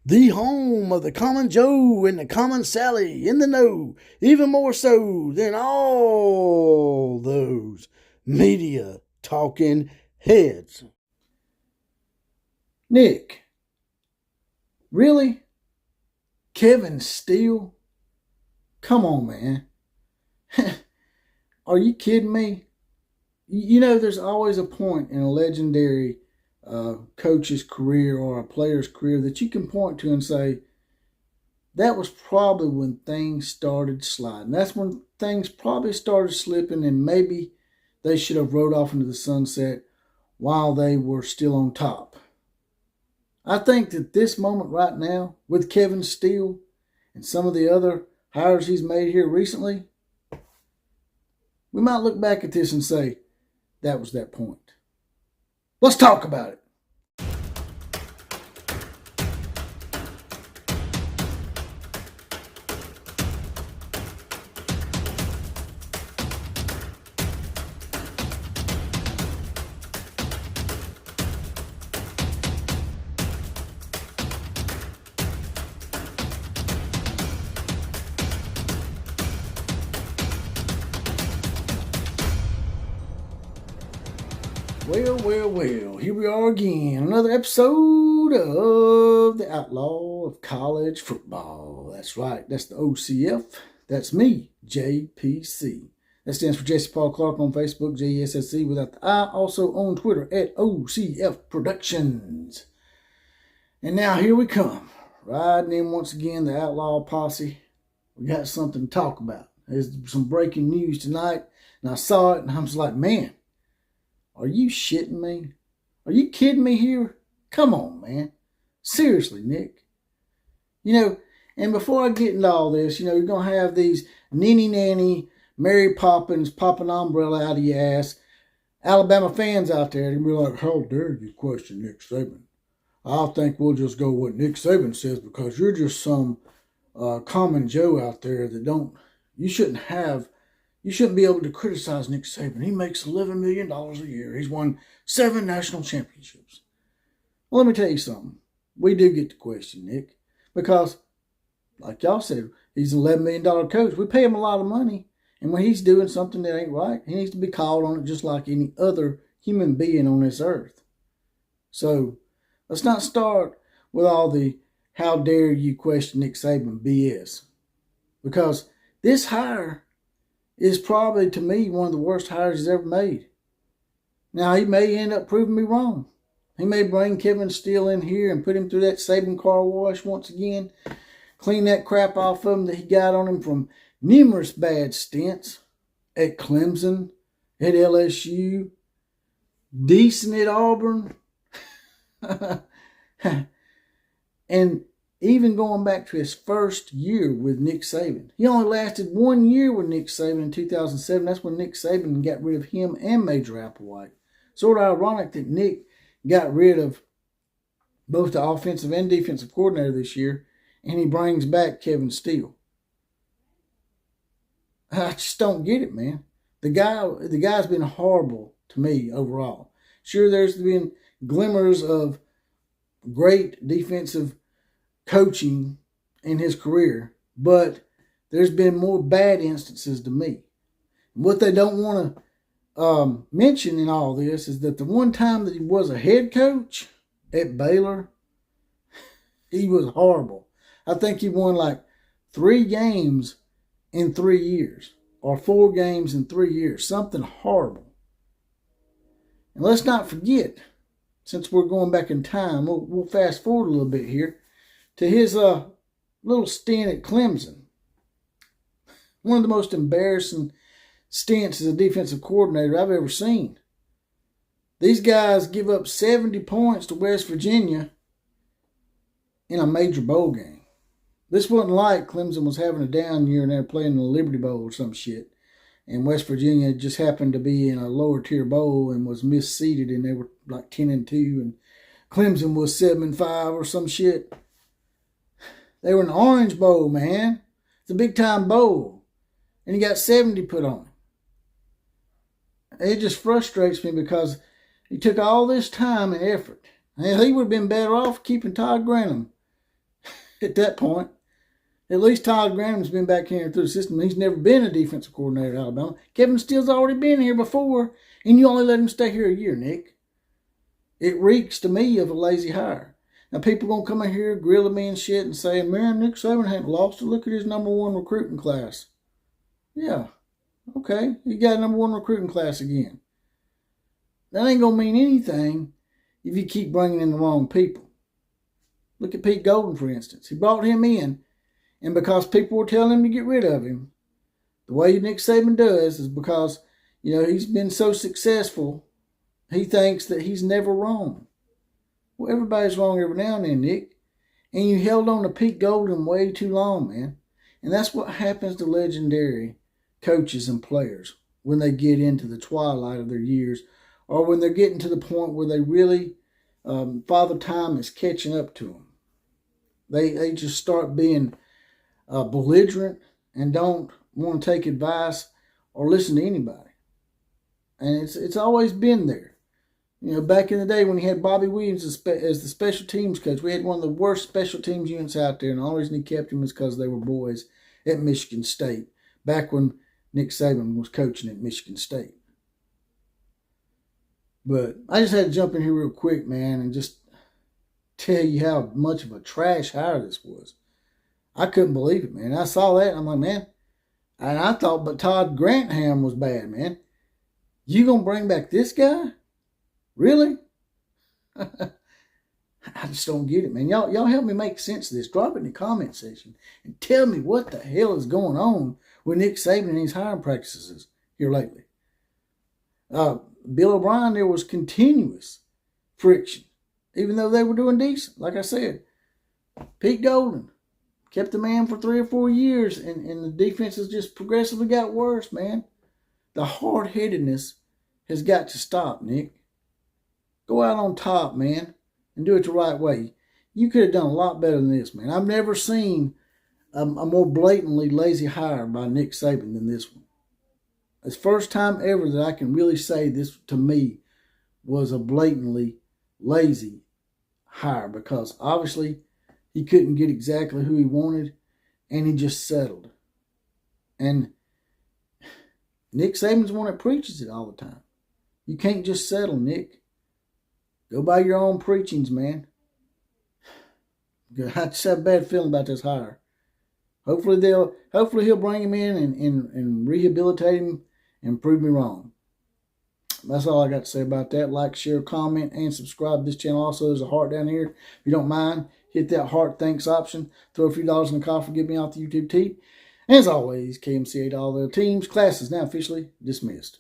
The home of the common Joe and the common Sally in the know, even more so than all those media talking heads. Nick, really? Kevin Steele? Come on, man. Are you kidding me? You know, there's always a point in a legendary coach's career or a player's career that you can point to and say, that was probably when things started sliding. That's when things probably started slipping, and maybe they should have rode off into the sunset while they were still on top. I think that this moment right now, with Kevin Steele and some of the other hires he's made here recently, we might look back at this and say, that was that point. Let's talk about it. Well, here we are again. Another episode of the Outlaw of College Football. That's right, that's the OCF. That's me, JPC. That stands for Jesse Paul Clark on Facebook, JESSC without the I. Also on Twitter at OCF Productions. And now here we come. Riding in once again, the Outlaw Posse. We got something to talk about. There's some breaking news tonight, and I saw it, and I was like, man, are you shitting me? Are you kidding me here? Come on, man. Seriously, Nick. You know, and before I get into all this, you know, you're going to have these nanny, Mary Poppins popping an umbrella out of your ass, Alabama fans out there, and be like, how dare you question Nick Saban? I think we'll just go what Nick Saban says because you're just some common Joe out there that don't, you shouldn't be able to criticize Nick Saban. He makes $11 million a year. He's won 7 national championships. Well, let me tell you something. We do get to question Nick because, like y'all said, he's an $11 million coach. We pay him a lot of money. And when he's doing something that ain't right, he needs to be called on it just like any other human being on this earth. So, let's not start with all the how dare you question Nick Saban BS. Because this hire is probably, to me, one of the worst hires he's ever made. Now, he may end up proving me wrong. He may bring Kevin Steele in here and put him through that Saban car wash once again, clean that crap off of him that he got on him from numerous bad stints at Clemson, at LSU, decent at Auburn, and even going back to his first year with Nick Saban. He only lasted 1 year with Nick Saban in 2007. That's when Nick Saban got rid of him and Major Applewhite. Sort of ironic that Nick got rid of both the offensive and defensive coordinator this year, and he brings back Kevin Steele. I just don't get it, man. The guy's been horrible to me overall. Sure, there's been glimmers of great defensive coaching in his career, but there's been more bad instances to me. What they don't want to mention in all this is that the one time that he was a head coach at Baylor, he was horrible. I think he won like 3 games in 3 years, or 4 games in 3 years, something horrible. And let's not forget, since we're going back in time, we'll fast forward a little bit here to his little stint at Clemson. One of the most embarrassing stints as a defensive coordinator I've ever seen. These guys give up 70 points to West Virginia in a major bowl game. This wasn't like Clemson was having a down year and they were playing the Liberty Bowl or some shit, and West Virginia just happened to be in a lower tier bowl and was misseeded, and they were like 10-2, and Clemson was 7-5 or some shit. They were in the Orange Bowl, man. It's a big time bowl. And he got 70 put on him. It just frustrates me because he took all this time and effort. And he would have been better off keeping Todd Grantham at that point. At least Todd Graham's been back here through the system. He's never been a defensive coordinator at Alabama. Kevin Steele's already been here before, and you only let him stay here a year, Nick. It reeks to me of a lazy hire. Now, people going to come in here grilling me and shit and saying, man, Nick Saban hadn't lost it. Look at his #1 recruiting class. Yeah, okay. He got a #1 recruiting class again. That ain't going to mean anything if you keep bringing in the wrong people. Look at Pete Golden, for instance. He brought him in, and because people were telling him to get rid of him, the way Nick Saban does is because, he's been so successful, he thinks that he's never wrong. Well, everybody's wrong every now and then, Nick. And you held on to Pete Golden way too long, man. And that's what happens to legendary coaches and players when they get into the twilight of their years, or when they're getting to the point where they really, Father Time is catching up to them. They just start being belligerent and don't want to take advice or listen to anybody. And it's always been there. Back in the day when he had Bobby Williams as the special teams coach, we had one of the worst special teams units out there, and the only reason he kept him is because they were boys at Michigan State, back when Nick Saban was coaching at Michigan State. But I just had to jump in here real quick, man, and just tell you how much of a trash hire this was. I couldn't believe it, man. I saw that, and I'm like, man, and I thought, but Todd Grantham was bad, man. You gonna bring back this guy? Really? I just don't get it, man. Y'all help me make sense of this. Drop it in the comment section and tell me what the hell is going on with Nick Saban and his hiring practices here lately. Bill O'Brien, there was continuous friction, even though they were doing decent. Like I said, Pete Golden kept the man for 3 or 4 years, and the defenses just progressively got worse, man. The hard-headedness has got to stop, Nick. Go out on top, man, and do it the right way. You could have done a lot better than this, man. I've never seen a more blatantly lazy hire by Nick Saban than this one. It's the first time ever that I can really say this, to me, was a blatantly lazy hire, because obviously he couldn't get exactly who he wanted, and he just settled. And Nick Saban's the one that preaches it all the time. You can't just settle, Nick. Go by your own preachings, man. I just have a bad feeling about this hire. Hopefully he'll bring him in and rehabilitate him and prove me wrong. That's all I got to say about that. Like, share, comment, and subscribe to this channel. Also, there's a heart down here. If you don't mind, hit that heart thanks option. Throw a few dollars in the coffee. Get me off the YouTube teat. And as always, KMCA to all the teams. Class is now officially dismissed.